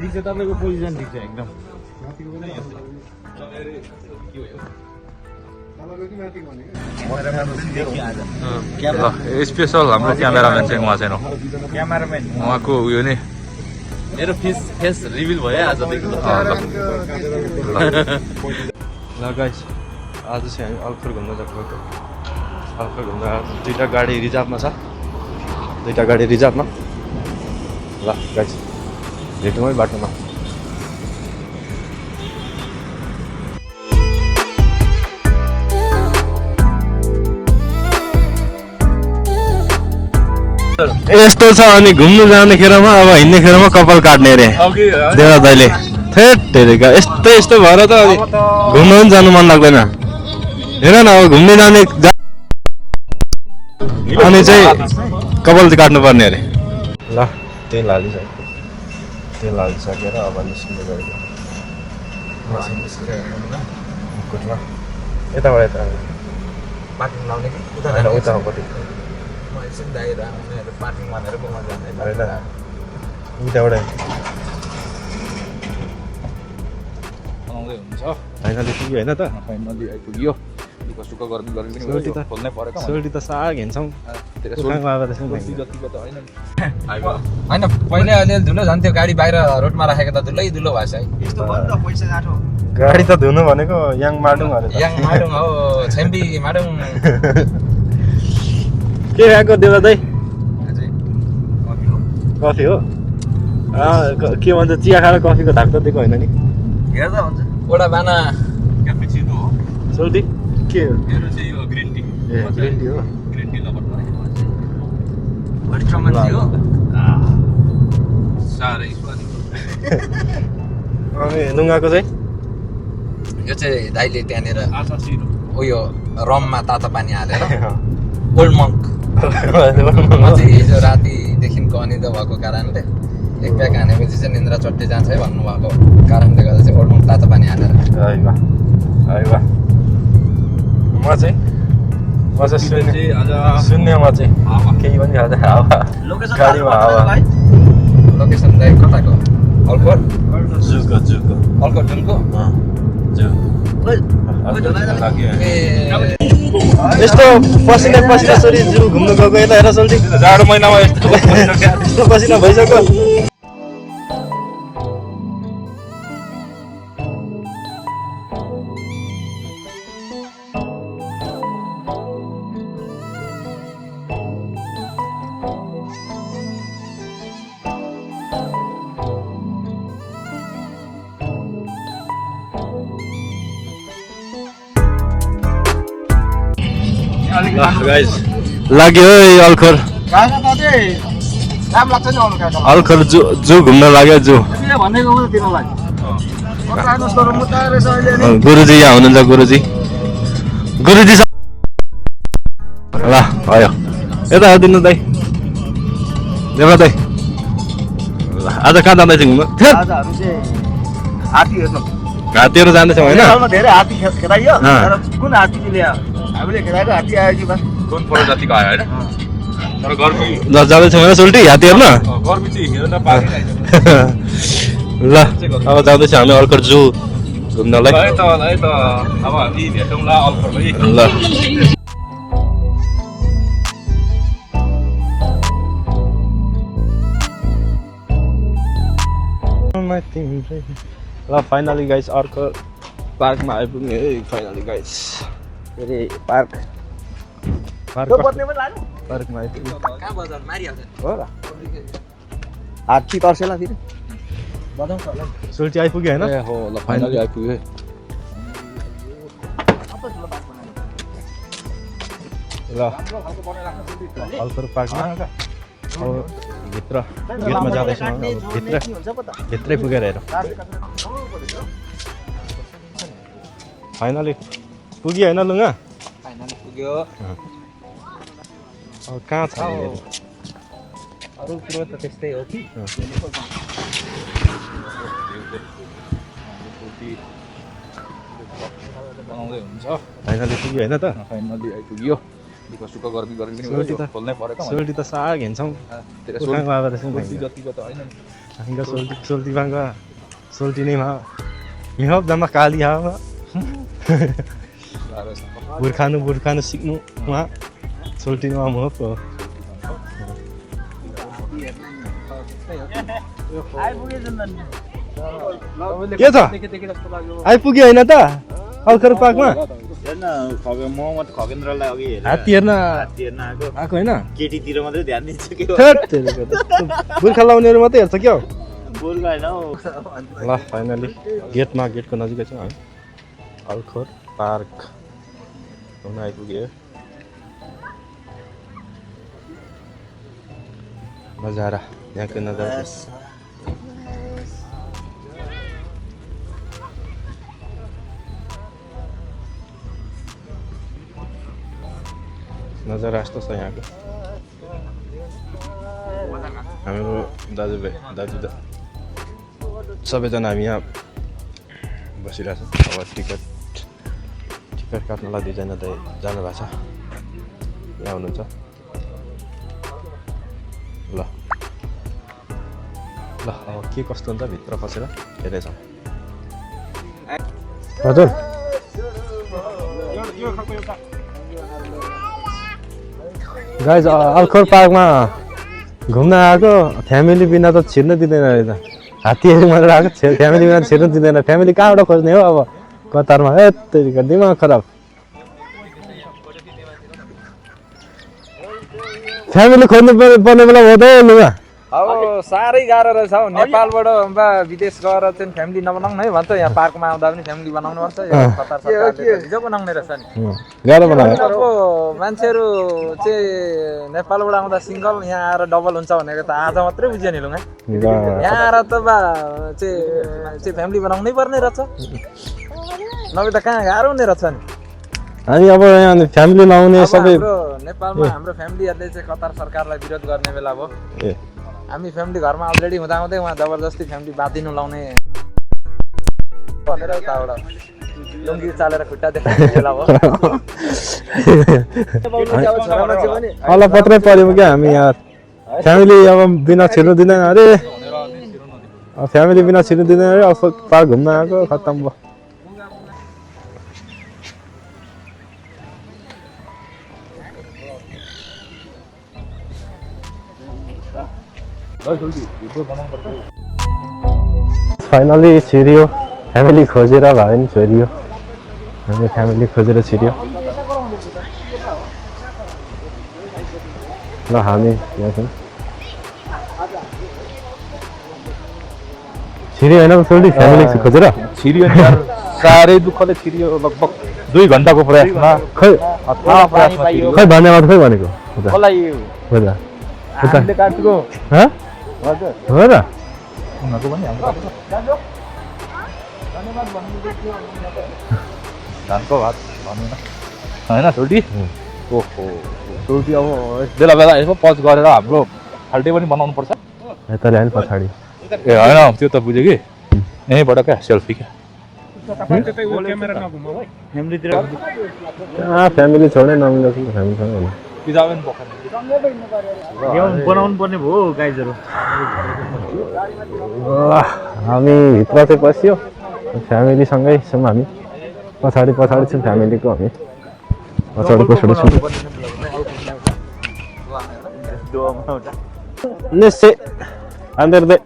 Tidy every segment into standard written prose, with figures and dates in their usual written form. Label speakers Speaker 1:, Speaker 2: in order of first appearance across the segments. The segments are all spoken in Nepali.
Speaker 1: ठिक छ तपाईँको पोजिसन ठिक छ एकदम
Speaker 2: स्पेसल हाम्रो क्यामेराम्यान चाहिँ उहाँ छैन
Speaker 1: क्यामेराम्यान
Speaker 2: उहाँको उयो नि
Speaker 1: मेरो फेस रिभिल भयो आजदेखि
Speaker 2: ल गाइस आज चाहिँ हामी अल्खर घुम्न गएको अल्खर घुम्न दुईवटा गाडी रिजर्भमा छ दुईवटा गाडी रिजर्भमा ल गाइस भेटौँ है बाटोमा यस्तो छ अनि घुम्नु जाने खेरमा अब हिँड्ने खेरमा कपाल काट्ने अरे देवा दाइले थेट हेरेका यस्तो यस्तो भएर त अनि घुम्न पनि जानु मन लाग्दैन हेर न अब घुम्ने जाने अनि चाहिँ कपाल चाहिँ काट्नु पर्ने अरे ल तेल हालिसकेर अब निस्किनु गएको यताबाट यता
Speaker 1: पार्किङ लाउने कि
Speaker 2: उतापट्टि
Speaker 1: पार्किङ भनेर बोल्न जाने
Speaker 2: उताबाट
Speaker 1: बनाउँदै हुन्छ
Speaker 2: फाइनली पुग्यो होइन त
Speaker 1: फाइनली आइपुग्यो दुःख सुख गर्मी पनि खोल्नै परेको
Speaker 2: सोल्टी त साग हिँड्छौँ
Speaker 1: जतिको त होइन होइन पहिला अलिअलि धुलो झन् त्यो गाडी बाहिर रोडमा राखेको त धुलै धुलो भएछ है
Speaker 2: गाडी त धुनु भनेको याङ माडुङ
Speaker 1: याङ माडुङ हो छेम्बी माडुङ
Speaker 2: के खाएको देवा दाइ कफी हो के भन्छ चिया खाएर कफीको धाक त दिएको होइन नि
Speaker 1: हेर्दा हुन्छ वडा बाना क्यापुचिनो हो
Speaker 2: सोल्टी के हो
Speaker 1: मेरो चाहिँ यो green T
Speaker 2: A green tea हो
Speaker 1: ग्रिन टी लभर मान्छे हो साह्रै स्वादी
Speaker 2: अनि नुङ्गाको चाहिँ
Speaker 1: यो चाहिँ दाइले त्यहाँनिर उयो रममा तातो पानी हालेर ओल्ड मङ्क म चाहिँ हिजो रातिदेखिको अनिद्रा भएको कारणले एक प्याक हानेपछि चाहिँ निन्द्रा चट्टी जान्छ है भन्नुभएको कारणले गर्दा चाहिँ ओल्ड मङ्क तातो पानी हालेर
Speaker 2: म चाहिँ शून्यमा चाहिँ केही पनि खाँदा हावा गाडीमा हावा
Speaker 1: लोकेसन चाहिँ कताको अल्कोट
Speaker 2: जुको
Speaker 1: अल्कोट जुनको
Speaker 2: यस्तो पसिना छोरी जू घुम्नु गएको यता हेर सोल्टी
Speaker 1: जाडो महिनामा यस्तो
Speaker 2: पसिना भइसक्यो गाइस लाग्यो है अल्खर अल्खर जू घुम्न लाग्यो जू गुरुजी यहाँ हुनुहुन्छ गुरुजी ल भयो यता दिनु दाइ देवा दाइ ल आज कहाँ जाँदैछ घुम्नु हात्तीहरू जाँदैछौँ होइन
Speaker 1: कुन प्रजातिको आयो होइन तर गर्मी
Speaker 2: जाँदैछौँ होइन सोल्टी हात्ती हेर्न
Speaker 1: गर्मी चाहिँ हेर्न पारिरहेको
Speaker 2: ल अब जाँदैछौँ हामी अल्खर जू घुम्नलाई
Speaker 1: छ त अब हामी भेटौँला अल्खरमै
Speaker 2: ल ल फाइनली गाइस अर्को पार्कमा आइपुग्ने है फाइनली गाइस
Speaker 1: अरे पार्कमा
Speaker 2: आइपुग्यो
Speaker 1: हो र हात्ती तर्सेला फेरि
Speaker 2: सोल्टी आइपुग्यो होइन
Speaker 1: ए हो ल फाइनली आइपुग्यो
Speaker 2: ल अल्खर पार्कमा अब भित्र गेटमा जाँदैछौँ अब भित्रै पुगेर हेर फाइनली पुग्यो होइन लुगा
Speaker 1: फाइनली पुग्यो
Speaker 2: अब कहाँ छ
Speaker 1: अरू कुरो त त्यस्तै हो कि बनाउँदै हुन्छ
Speaker 2: फाइनली पुग्यो होइन त
Speaker 1: फाइनली आइपुग्यो दुःख सुख गर्मी पनि खोल्नै परेको
Speaker 2: सोल्टी त साग हिँड्छौँ
Speaker 1: जतिको त होइन
Speaker 2: Hanggang sulti bangga. Sulti ni ma. Mihop dama kali ha. बुर्खानु सिक्नु उहाँ सोल्टिनुमा म हो के छ आइपुग्यो होइन त अल्खर पार्कमा हात्ती हेर्न आएको होइन
Speaker 3: केटीतिर मात्रै ध्यान दिन्छ के
Speaker 2: बुर्खा लाउनेहरू मात्रै हेर्छ क्या ल फाइनली गेटको नजिकै छौँ हामी अल्खर पार्क घुम्न आइपुग्यो नजारा यहाँको नजारा नजारा यस्तो छ यहाँको हाम्रो दाजुभाइ दाजु सबैजना हामी यहाँ बसिरहेको छौँ अब टिकट काट्नलाई दुईजना त जानुभएको छ यहाँ हुनुहुन्छ ल अब के कस्तो हुन्छ भित्र पसेर हेर्दैछौँ हजुर गाइज अल्खर पार्कमा घुम्न आएको फ्यामिली बिना त छिर्न दिँदैन रहेछ हात्तीहरू मात्र आएको फ्यामिली बिना छिर्न दिँदैन फ्यामिली कहाँबाट खोज्ने हो अब कतारमा यत्तिका दिमाग खराब फ्यामिली खोज्नु पर्ने बेला हो त लुगा
Speaker 1: अब साह्रै गाह्रो रहेछ हौ नेपालबाट विदेश गएर चाहिँ फ्यामिली नबनाउनु है भन्छ यहाँ पार्कमा आउँदा पनि फ्यामिली बनाउनु पर्छ कतार सरकारले हिजो बनाउने रहेछ नि
Speaker 2: गाह्रो बनायो
Speaker 1: अब मान्छेहरू चाहिँ नेपालबाट आउँदा सिङ्गल यहाँ आएर डबल हुन्छ भनेको त आज मात्रै बुझ्यो नि लुगा यहाँ आएर त चाहिँ फ्यामिली बनाउनै पर्ने रहेछ नभए त कहाँ गाह्रो हुने रहेछ नि
Speaker 2: हामी अब यहाँ फ्यामिली लाउने सबै
Speaker 1: नेपालमा हाम्रो फ्यामिलीहरूले चाहिँ कतार सरकारलाई विरोध गर्ने बेला भयो हामी फ्यामिली घरमा अलरेडी हुँदाहुँदै उहाँ जबरजस्ती फ्यामिली बाँधिनु लाउने भनेर उताबाट लुङ्गी चालेर खुट्टा देखाउने बेला भयो
Speaker 2: अलपत्रै पऱ्यौँ क्या हामी यहाँ फ्यामिली अब बिना छिर्नु दिँदैन अरे फ्यामिली बिना छिर्नु दिँदैन अरे अब पार्क घुम्न आएको खत्तम भयो फाइनली छिर्यो फ्यामिली खोजेर भए पनि छोरियो हामी फ्यामिली खोजेर छिर्यो ल हामी यहाँ छौँ छिर्यो होइन छोरी फ्यामिली खोजेर
Speaker 4: छिरियो नि यार साह्रै दुःखले छिरियो लगभग 2 घण्टाको प्रयासमा
Speaker 2: खै खै धन्यवाद खै भनेको
Speaker 4: हामीले काटेको
Speaker 2: हो र
Speaker 4: उनीहरूको पनि धानको भात भन्नु न होइन छोटी ओहो छोटी अब बेला बेला यसो पज गरेर हाम्रो फाल्टे पनि बनाउनु पर्छ
Speaker 2: यताले होइन पछाडि
Speaker 4: ए होइन त्यो त बुझेँ कि यहीँबाट क्या सेल्फी क्या
Speaker 2: फ्यामिली छोड्नै नमिलेको फ्यामिली छोड्नै
Speaker 3: बनाउनु पर्ने भयो गाइजहरू
Speaker 2: हामी भित्र चाहिँ पस्यो फ्यामिलीसँगै छौँ हामी पछाडि छौँ फ्यामिलीको हामी पछाडि छौँ निश्चय अंदर दे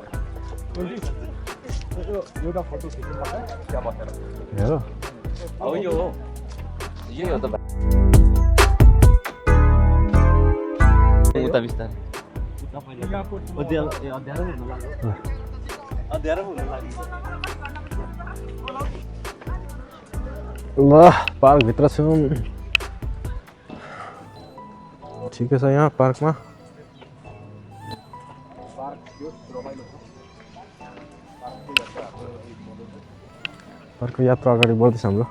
Speaker 3: उता बिस्तारै
Speaker 2: ल पार्क भित्र छौँ ठिकै छ यहाँ पार्कमा पार्कको यात्रा अगाडि बढ्दैछ हाम्रो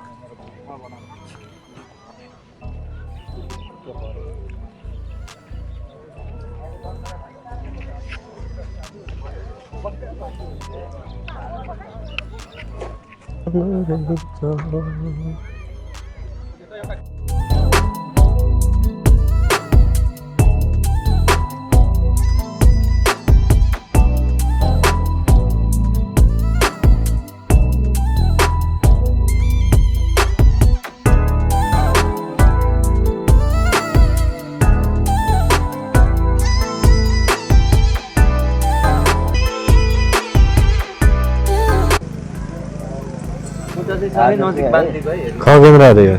Speaker 3: चाहिँ साह्रै नजिक बाँधिदिएको है
Speaker 2: खगेन्द्र अरे यो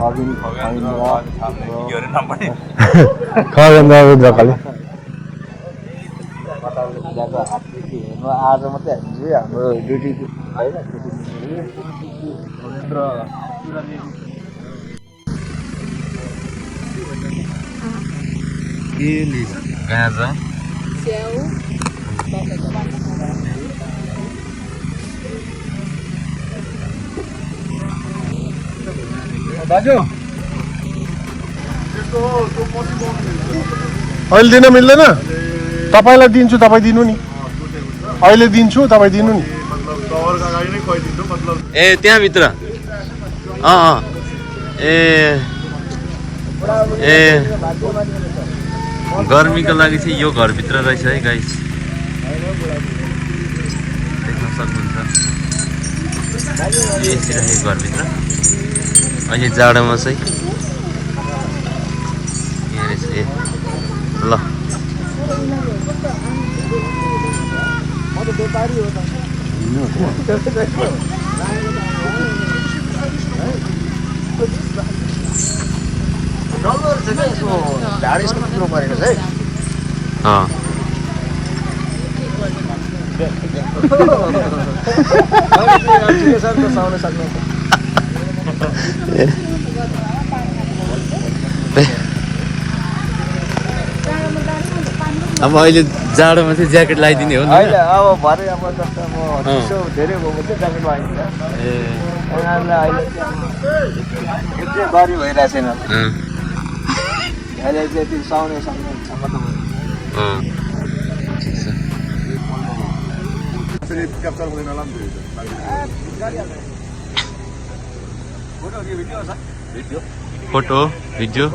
Speaker 2: खगेन्द्र जकाले
Speaker 4: आज मात्रै हाम्रो ड्युटी होइन
Speaker 1: के लिन्छ गाजा
Speaker 4: दाजु
Speaker 5: अहिले दिन मिल्दैन तपाईँलाई दिन्छु तपाईँ दिनु नि अहिले दिन्छु तपाईँ दिनु नि
Speaker 3: ए त्यहाँभित्र ए ए गर्मीको लागि चाहिँ यो घरभित्र रहेछ है गाइस देख्न सक्नुहुन्छ एसी राखेको घरभित्र अहिले जाडोमा चाहिँ यहाँ रहेछ ए ल
Speaker 4: झाड यसको कुरो परेको छ है सुहाउन सक्ने
Speaker 3: अब अहिले जाडोमा चाहिँ ज्याकेट लगाइदिने हो नि
Speaker 4: होइन अब भरे अब जस्तो अब चिसो धेरै भएको चाहिँ ज्याकेट लगाइन्छ
Speaker 3: ए
Speaker 4: अहिले चाहिँ गरी भइरहेको छैन अहिले चाहिँ त्यो सुहाउने सक्ने
Speaker 3: फोटो भिडियो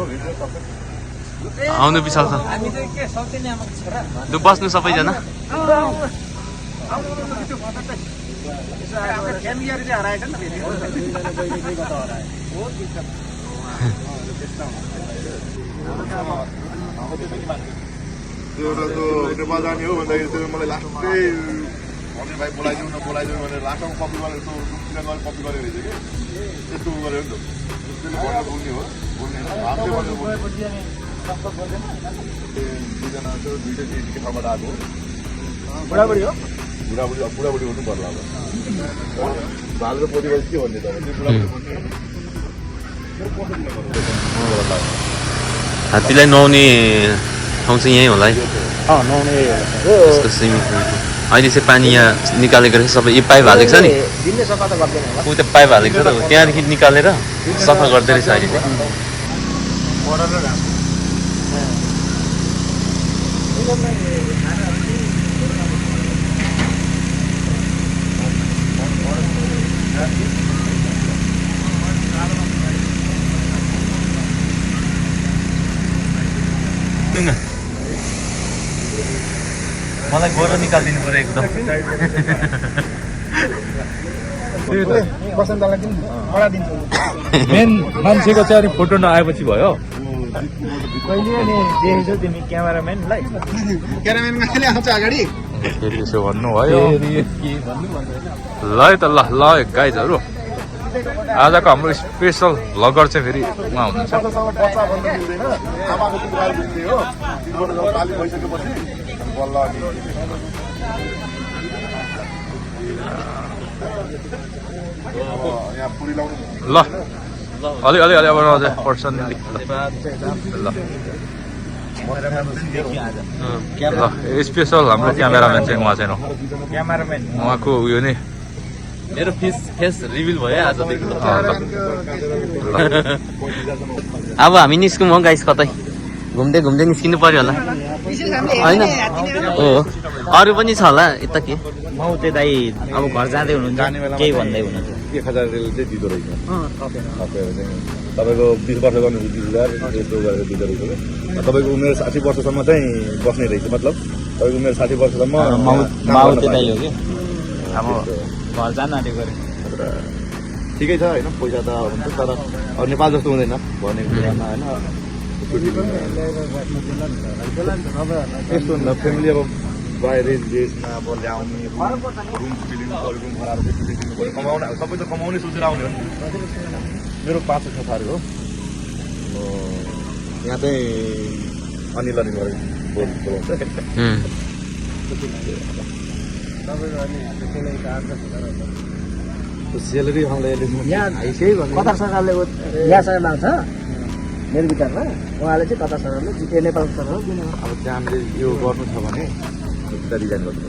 Speaker 3: आउनु बिसाल्छ लु बस्नु सबैजना
Speaker 5: त्यो एउटा त्यो नेपाल जाने हो भन्दाखेरि त्यो मलाई लास्टै भने भाइ बोलाइदिउँ न बोलाइदिउँ भनेर लास्टमा कपी गरेर यस्तो रुमतिर गएर कपी गरेर रहेछ कि त्यस्तो गऱ्यो नि त त्यसले भनेर बोल्ने हो बोल्ने हामीले भनेर बोल्ने दुईजना त्यो दुइटै एकै ठाउँबाट आएको
Speaker 4: बुढाबुढी हो
Speaker 5: बुढाबुढी हुनु पर्ला अब भाल र पोती के भन्ने त त्यो बुढाबुढी भन्ने
Speaker 3: हात्तीलाई नुहाउने ठाउँ चाहिँ यहीँ होला है यसको स्विमिङ पुल अहिले चाहिँ पानी यहाँ निकालेको रहेछ सबै यो पाइप हालेको छ नि
Speaker 4: दिनले सफा त गर्दैन होला
Speaker 3: ऊ त्यो पाइप हालेको छ त त्यहाँदेखि निकालेर सफा गर्दै रहेछ अहिले चाहिँ मलाई गोरो निकालिदिनु पऱ्यो एकदम
Speaker 4: मेन मान्छेको चाहिँ अलिक फोटो नआएपछि भयो
Speaker 3: कहिले नि देखेछौ तिमी क्यामेराम्यानलाई
Speaker 5: क्यामेराम्यान आउँछ अगाडि
Speaker 2: फेरि यसो भन्नुभयो ल है त ल ल गाइजहरू आजको हाम्रो स्पेसल भ्लगर चाहिँ फेरि उहाँ हुनुहुन्छ
Speaker 5: बच्चा भन्नु मिल्दैन आमाको दुःख बुझ्ने हो तिनबाट जब पाली भइसकेपछि बल्ल यहाँ पुरी लाउनु
Speaker 2: ल अलि अलि अलि अब अझै पर्सनली ल स्पेसल हाम्रो क्यामेराम्यान चाहिँ उहाँ चाहिँ
Speaker 3: क्यामेराम्यान
Speaker 2: उहाँको उयो नै
Speaker 3: मेरो फेस रिभिल भयो आजदेखि अब हामी निस्कौँ हो गाइस कतै घुम्दै घुम्दै निस्किनु पर्यो होला होइन हो अरू पनि छ होला यता के म उतै दाइ अब घर जाँदै हुनुहुन्छ केही भन्दै हुनुहुन्छ
Speaker 5: 1000 रेल चाहिँ दिँदो रहेछ तपाईँको 20 वर्ष गर्नु 20,000 यस्तो गरेर दिँदो रहेछ तपाईँको उमेर 60 वर्षसम्म चाहिँ बस्ने रहेछ मतलब तपाईँको उमेर 60 वर्षसम्म
Speaker 3: माउते दाइ हो कि अब घर जान आँटेको
Speaker 5: ठिकै छ होइन पैसा त हुन्छ तर अब नेपाल जस्तो हुँदैन भनेको कुरामा होइन यस्तो हुन्छ फ्यामिली अब बाहिर देशमा अब ल्याउने रुम फिलिङ रुम भाडाहरू त्यसपछि दिनु पऱ्यो कमाउने सबै त कमाउने सोचेर आउने हो नि मेरो 5 साथीहरू हो यहाँ चाहिँ अनिल अनि बोलाउँछ सेलेरी
Speaker 6: कतार सरकारले यहाँ सरकार छ मेरो विचारमा उहाँले चाहिँ कतार सरकारले जिटिए नेपाल सरकार किन
Speaker 5: अब त्यहाँ हामीले यो गर्नु छ भने त्यो डिजाइन गर्नु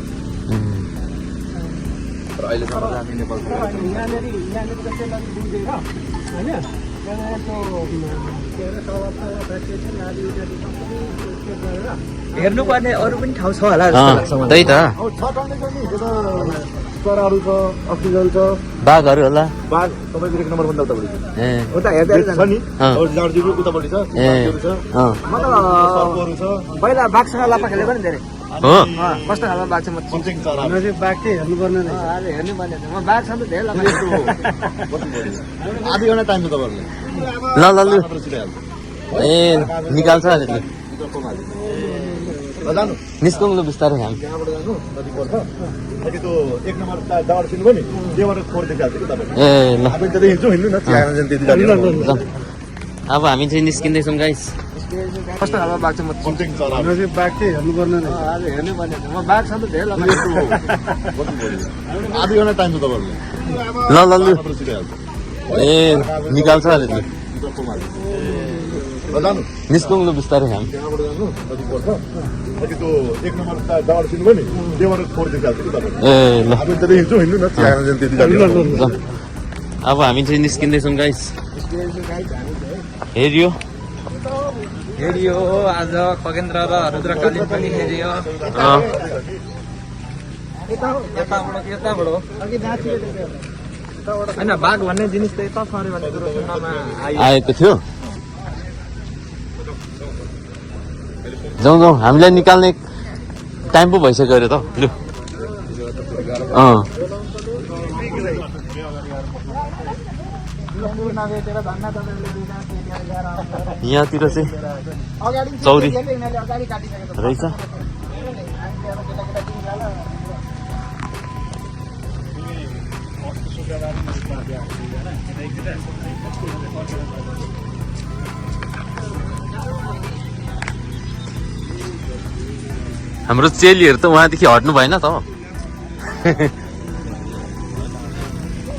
Speaker 5: तर अहिलेसम्म चाहिँ हामी नेपाल
Speaker 6: हेर्नुपर्ने अरू पनि ठाउँ छ होला
Speaker 3: त्यही त
Speaker 5: चराहरू छ अक्सिजन छ
Speaker 3: बाघहरू होला
Speaker 5: बाघ तपाईँको 1 नम्बर भन्दा उतापट्टि
Speaker 3: ए
Speaker 6: उता हेर्दै
Speaker 5: छ नि जाडजीको उतापट्टि छ बाघहरू छ
Speaker 6: म त
Speaker 5: सर्पहरू छ
Speaker 6: पहिला बाघसँग लापा खेलेको नि धेरै
Speaker 3: हो
Speaker 6: कस्तो खालको बाघ छ म
Speaker 5: फन्सिङ चरा
Speaker 6: बाघ चाहिँ हेर्नुपर्ने हेर्नुपर्ने म बाघसँग त धेरै लापा
Speaker 5: आधी घन्टा टाइम छ तपाईँहरूले
Speaker 3: ल ल लु
Speaker 5: मात्र छिराइहाल्छ
Speaker 3: ए निकाल्छ अहिले
Speaker 5: जानु
Speaker 3: निस्कौँ ल बिस्तारै हामी
Speaker 5: त्यहाँबाट जानु नदी पर्छ अनि त्यो 1 नम्बर दावाड सिन्नु नि त्योबाट खोर देखिहाल्छ कि तपाईँ
Speaker 3: ए ल
Speaker 5: हामी त्यतै हिँड्छौँ हिँड्नु न चिया खान जाने त्यति जाने
Speaker 3: ल अब हामी चाहिँ निस्किँदैछौँ गाइस
Speaker 6: कस्तो खालको बाघ छ म
Speaker 5: फन्सिङ चरा
Speaker 6: बाघ चाहिँ हेर्नुपर्ने हेर्नुपर्ने म बाघसँग त धेरै लापा
Speaker 5: आधी घन्टा टाइम छ तपाईँहरूले
Speaker 3: ल ल लु
Speaker 5: मात्र छिराइहाल्छ
Speaker 3: ए निकाल्छ अहिले
Speaker 5: जानु
Speaker 3: निस्कौँ ल बिस्तारै हामी
Speaker 5: त्यहाँबाट जानु नदी पर्छ अनि त्यो 1 नम्बर दावाड सिन्नु नि त्योबाट खोर देखिहाल्छ कि तपाईँ
Speaker 3: ए ल
Speaker 5: हामी त्यतै हिँड्छौँ हिँड्नु न चिया खान जाने त्यति जाने
Speaker 3: ल अब हामी चाहिँ निस्किँदैछौँ गाइस हेरियो
Speaker 1: हेरियो आज खगेन्द्र र रुद्रकालीन पनि हेरियो यताबाट होइन बाघ भन्ने जिनिस त यता छ अरे भन्ने कुरो सुन्नमा
Speaker 3: आएको थियो जाउँ जाउँ हामीलाई निकाल्ने टाइम पो भइसक्यो अरे त लु यहाँतिर चाहिँ चौरी रहेछ हाम्रो चेलीहरू त उहाँदेखि हट्नु भएन त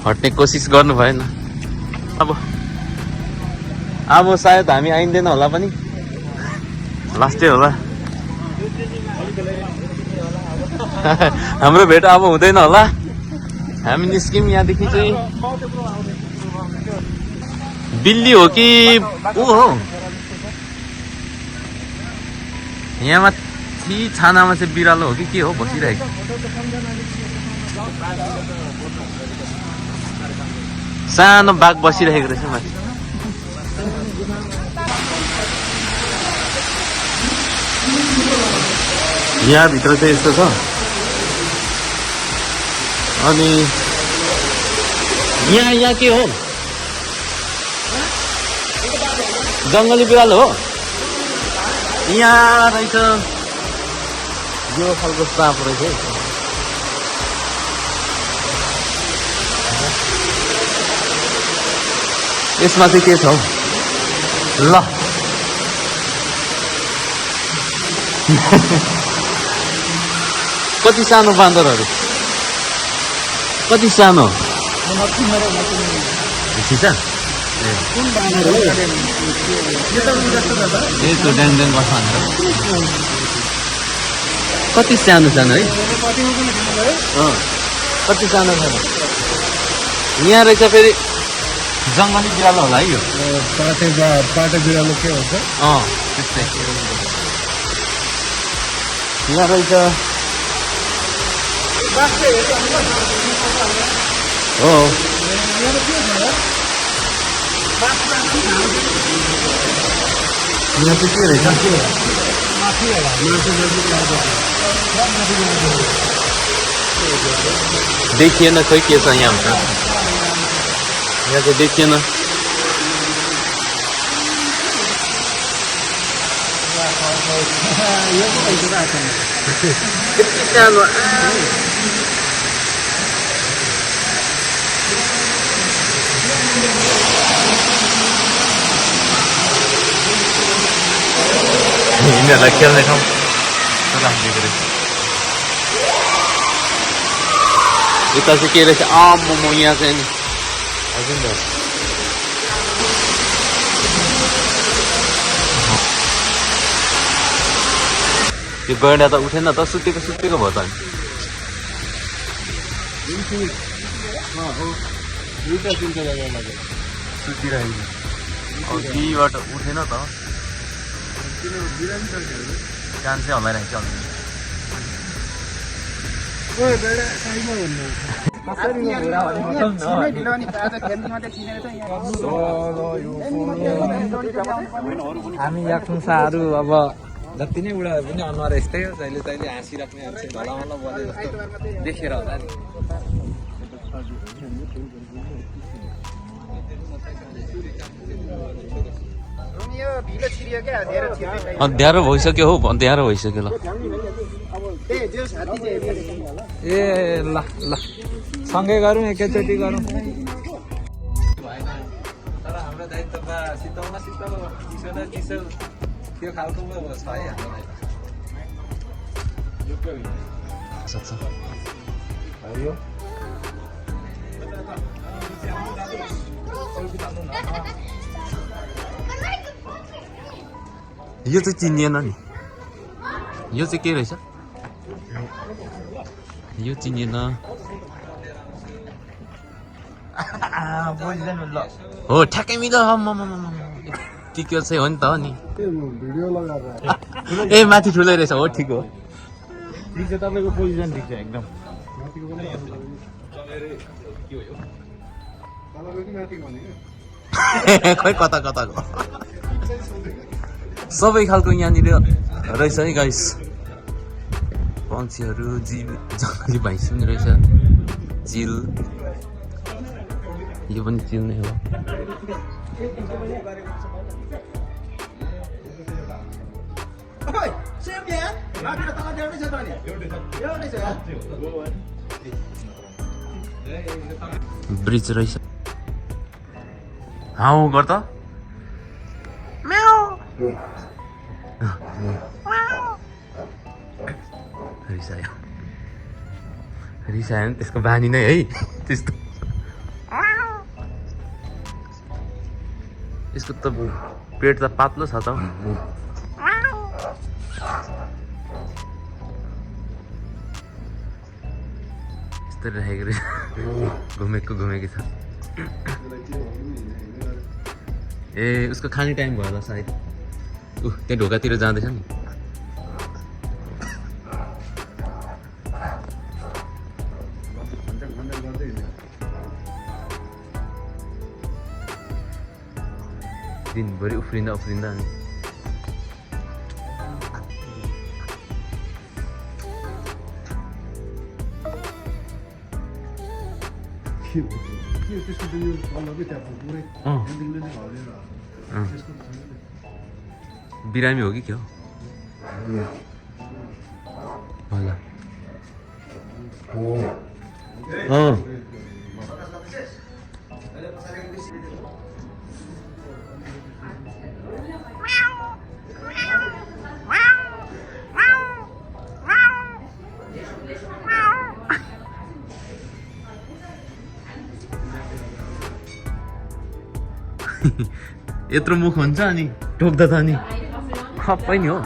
Speaker 3: हट्ने कोसिस गर्नु भएन अब सायद हामी आइँदैन होला पनि लास्टै होला हाम्रो भेट अब हुँदैन होला हामी निस्क्यौँ यहाँदेखि चाहिँ बिल्ली हो कि ऊ हो यहाँ माथि छानामा चाहिँ बिरालो हो कि के हो बसिरहेको सानो बाघ बसिरहेको रहेछ माथि यहाँभित्र चाहिँ यस्तो छ अनि यहाँ के हो जङ्गली बिरालो हो यहाँ रहेछ यो खालको साँप रहेछ यसमा चाहिँ के छ हौ ल कति सानो बाँदरहरू कति सानो कति सानो सानो है कति सानो सानो यहाँ रहेछ फेरि जङ्गली बिरालो होला है यो
Speaker 5: पाटे बिरालो के हुन्छ
Speaker 3: त्यस्तै यहाँ रहेछ हो यहाँ चाहिँ के रहेछ देखिएन खोइ के छ यहाँ चाहिँ देखिएन यति सानो यिनीहरूलाई खेल्ने ठाउँ राखिदिएको रहेछ यता चाहिँ के रहेछ मोमो यहाँ चाहिँ नि हजुर नि त्यो गैँडा त उठेन त सुतेको भयो त त्यहीबाट उठेन त कान चाहिँ हल्लाइरहेको छ
Speaker 1: हामी याक्नुसाहरू अब जति नै उडा पनि अनुहार यस्तै हो जहिले तहिले हाँसिराख्ने मान्छे धलामला बोले जस्तो देखेर होला नि
Speaker 3: अँध्यारो भइसक्यो हौ अँध्यारो भइसक्यो ल
Speaker 1: ए ल ल सँगै गरौँ एकैचोटि गरौँ तर हाम्रो दायित्व त शीतलमा शीतल चिसो न चिसो त्यो खालको छ है हाम्रो
Speaker 3: यो चाहिँ चिनिएन नि यो चाहिँ के रहेछ यो चिनिएन हो ठ्याक्कै मिल्यो टिक्यो चाहिँ हो नि त हो नि ए माथि ठुलै रहेछ हो ठिक हो
Speaker 4: तपाईँको पोजिसन ठिक छ एकदम
Speaker 3: खोइ कता कताको सबै खालको यहाँनिर रहेछ है गाइस पन्छीहरू जीव जङ्गली भैँस पनि रहेछ चिल यो पनि चिल नै हो ब्रिज रहेछ हाउ गर त रिसायो रिसायो नि त्यसको बानी नै है त्यस्तो यसको त पेट त पातलो छ त यस्तो राखेको रहेछ घुमेकी छ ए उसको खाने टाइम भयो होला सायद त्यहाँ ढोकातिर जाँदैछ नि दिनभरि उफ्रिँदा अनि बिरामी हो कि क्या होला यत्रो मुख हुन्छ अनि टोक्दा त अनि खप्पै नि हो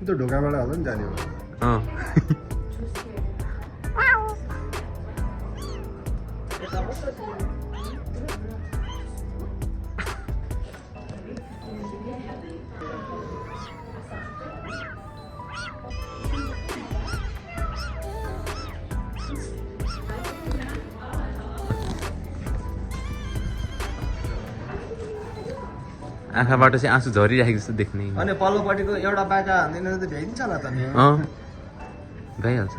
Speaker 5: त्यो ढोकाबाट होला नि जाने हो
Speaker 3: आँखाबाट चाहिँ आँसु झरिराखेको जस्तो देख्ने
Speaker 6: अनि पल्लोपट्टिको एउटा बाजा हान्दैन त भ्याइदिन्छ होला त नि
Speaker 3: भइहाल्छ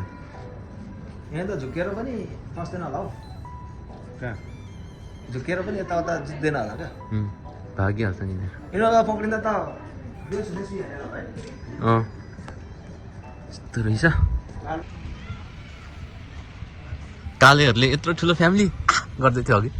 Speaker 6: यहाँ त झुकेर पनि फस्दैन होला हौ
Speaker 2: कहाँ
Speaker 6: झुकेर पनि यताउता जित्दैन होला क्या
Speaker 3: भागिहाल्छ नि
Speaker 6: यिनीहरू पक्रिँदा त बेस हेरेर भाइ
Speaker 3: यस्तो रहेछ कालेहरूले यत्रो ठुलो फ्यामिली गर्दै थियो अघि